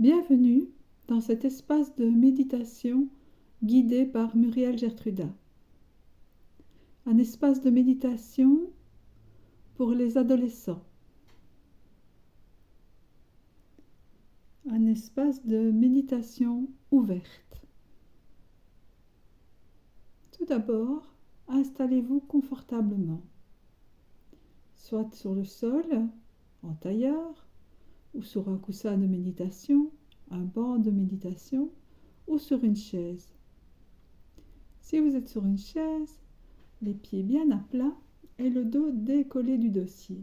Bienvenue dans cet espace de méditation guidé par Muriel Gertruda. Un espace de méditation pour les adolescents. Un espace de méditation ouverte. Tout d'abord, installez-vous confortablement, soit sur le sol, en tailleur, ou sur un coussin de méditation, un banc de méditation, ou sur une chaise. Si vous êtes sur une chaise, les pieds bien à plat et le dos décollé du dossier.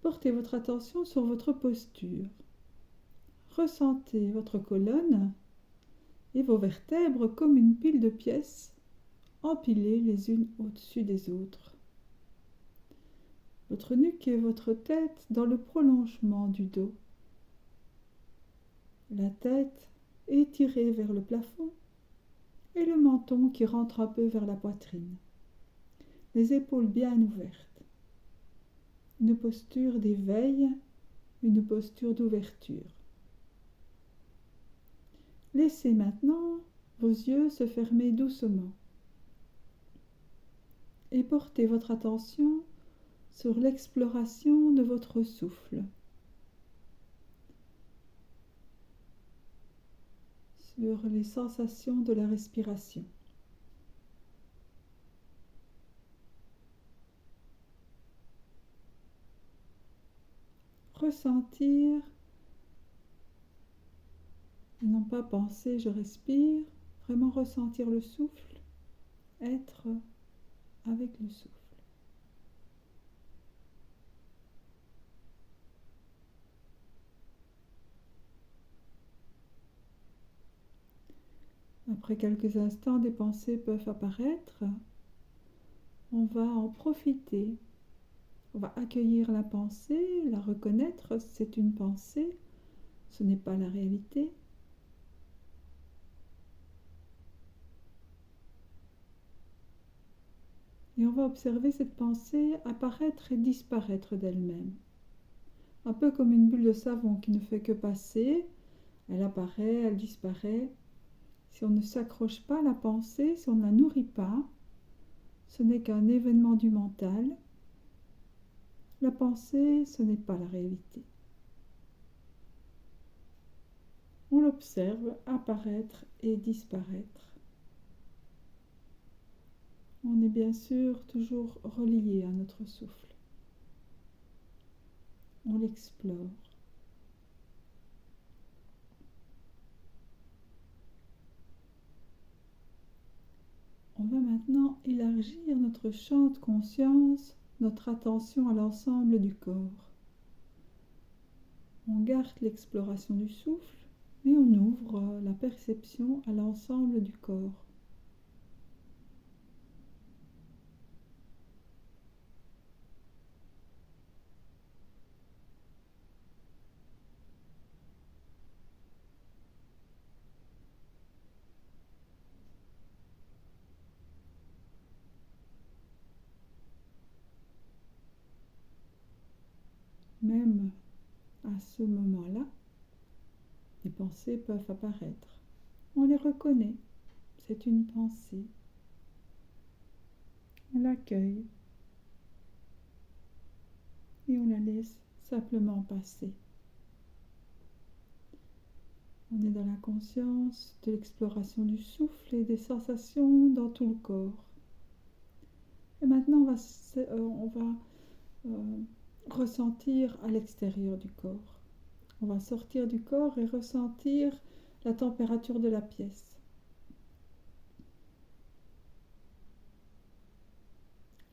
Portez votre attention sur votre posture. Ressentez votre colonne et vos vertèbres comme une pile de pièces empilées les unes au-dessus des autres. Votre nuque et votre tête dans le prolongement du dos. La tête étirée vers le plafond et le menton qui rentre un peu vers la poitrine. Les épaules bien ouvertes. Une posture d'éveil, une posture d'ouverture. Laissez maintenant vos yeux se fermer doucement et portez votre attention sur l'exploration de votre souffle, sur les sensations de la respiration. Ressentir, et non pas penser je respire, vraiment ressentir le souffle, être avec le souffle. Après quelques instants, des pensées peuvent apparaître. On va en profiter. On va accueillir la pensée, la reconnaître, c'est une pensée, ce n'est pas la réalité. Et on va observer cette pensée apparaître et disparaître d'elle-même. Un peu comme une bulle de savon qui ne fait que passer. Elle apparaît, elle disparaît. Si on ne s'accroche pas à la pensée, si on ne la nourrit pas, ce n'est qu'un événement du mental. La pensée, ce n'est pas la réalité. On l'observe apparaître et disparaître. On est bien sûr toujours relié à notre souffle. On l'explore. On va maintenant élargir notre champ de conscience, notre attention à l'ensemble du corps. On garde l'exploration du souffle, mais on ouvre la perception à l'ensemble du corps. Même à ce moment-là, les pensées peuvent apparaître. On les reconnaît, c'est une pensée. On l'accueille et on la laisse simplement passer. On est dans la conscience de l'exploration du souffle et des sensations dans tout le corps. Et maintenant, on va ressentir à l'extérieur du corps. On va sortir du corps et ressentir la température de la pièce.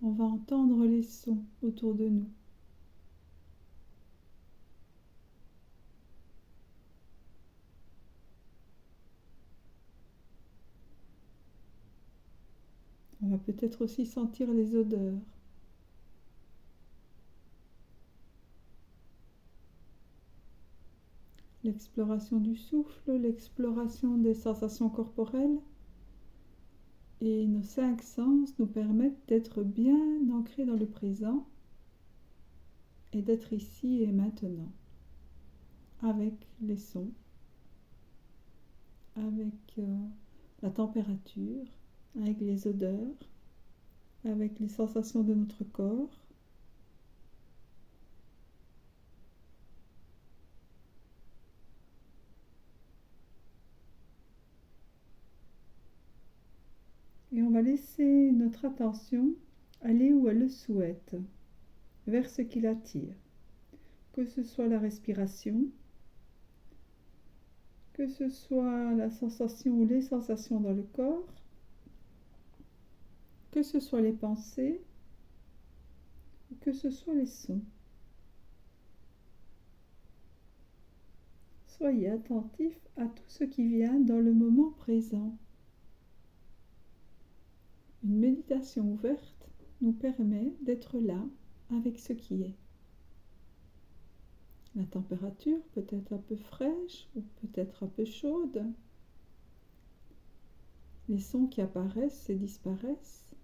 On va entendre les sons autour de nous. On va peut-être aussi sentir les odeurs. L'exploration du souffle, l'exploration des sensations corporelles et nos 5 sens nous permettent d'être bien ancrés dans le présent et d'être ici et maintenant, avec les sons, avec la température, avec les odeurs, avec les sensations de notre corps. Et on va laisser notre attention aller où elle le souhaite, vers ce qui l'attire, que ce soit la respiration, que ce soit la sensation ou les sensations dans le corps, que ce soit les pensées, ou que ce soit les sons. Soyez attentif à tout ce qui vient dans le moment présent. Une méditation ouverte nous permet d'être là avec ce qui est. La température peut être un peu fraîche ou peut-être un peu chaude. Les sons qui apparaissent et disparaissent.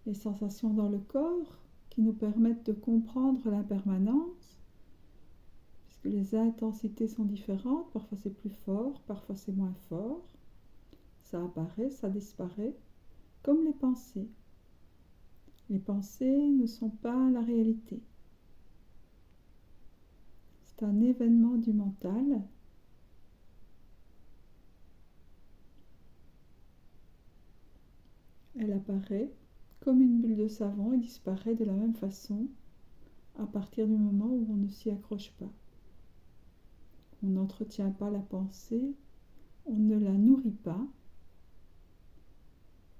Les sensations dans le corps qui nous permettent de comprendre l'impermanence, puisque les intensités sont différentes, parfois c'est plus fort, parfois c'est moins fort. Ça apparaît, ça disparaît, comme les pensées. Les pensées ne sont pas la réalité. C'est un événement du mental. Elle apparaît comme une bulle de savon et disparaît de la même façon à partir du moment où on ne s'y accroche pas. On n'entretient pas la pensée, on ne la nourrit pas.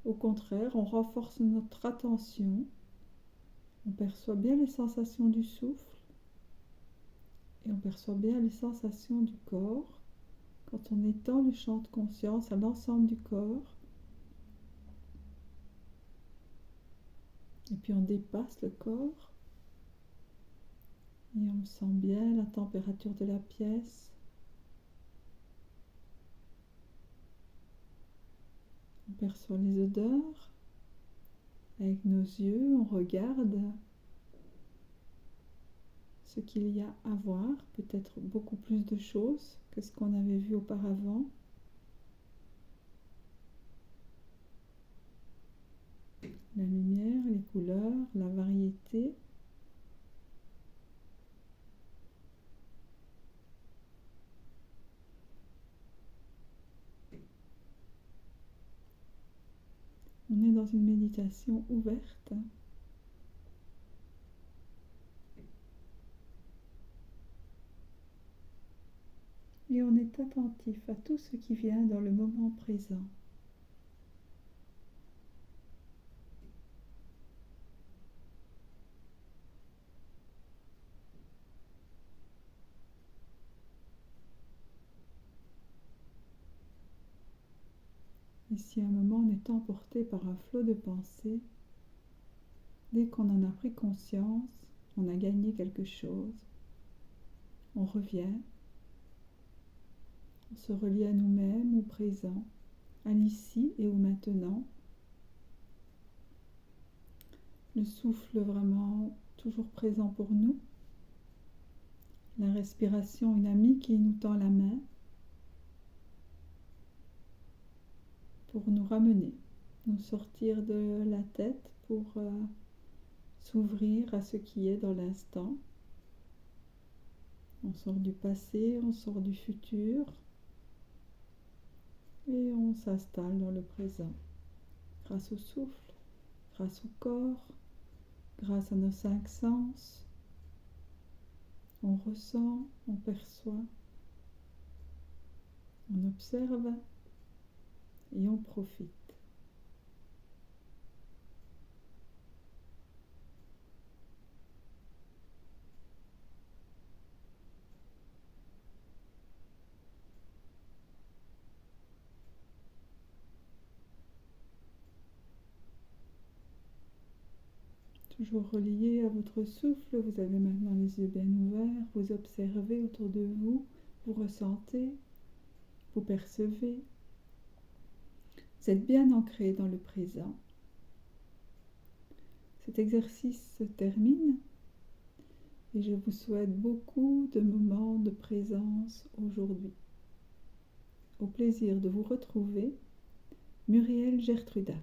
Au contraire, on renforce notre attention, on perçoit bien les sensations du souffle et on perçoit bien les sensations du corps quand on étend le champ de conscience à l'ensemble du corps. Et puis on dépasse le corps et on sent bien la température de la pièce. On perçoit les odeurs. Avec nos yeux, on regarde ce qu'il y a à voir, peut-être beaucoup plus de choses que ce qu'on avait vu auparavant. La lumière, les couleurs, la variété. On est dans une méditation ouverte. Et on est attentif à tout ce qui vient dans le moment présent. Et si à un moment on est emporté par un flot de pensées, dès qu'on en a pris conscience, on a gagné quelque chose. On revient, on se relie à nous-mêmes, au présent, à l'ici et au maintenant. Le souffle vraiment toujours présent pour nous. La respiration, une amie qui nous tend la main pour nous ramener, nous sortir de la tête pour s'ouvrir à ce qui est dans l'instant. On sort du passé, on sort du futur et on s'installe dans le présent. Grâce au souffle, grâce au corps, grâce à nos 5 sens, on ressent, on perçoit, on observe et on profite. Toujours relié à votre souffle, vous avez maintenant les yeux bien ouverts, vous observez autour de vous, vous ressentez, vous percevez. Vous êtes bien ancré dans le présent. Cet exercice se termine et je vous souhaite beaucoup de moments de présence aujourd'hui. Au plaisir de vous retrouver, Muriel Gertruda.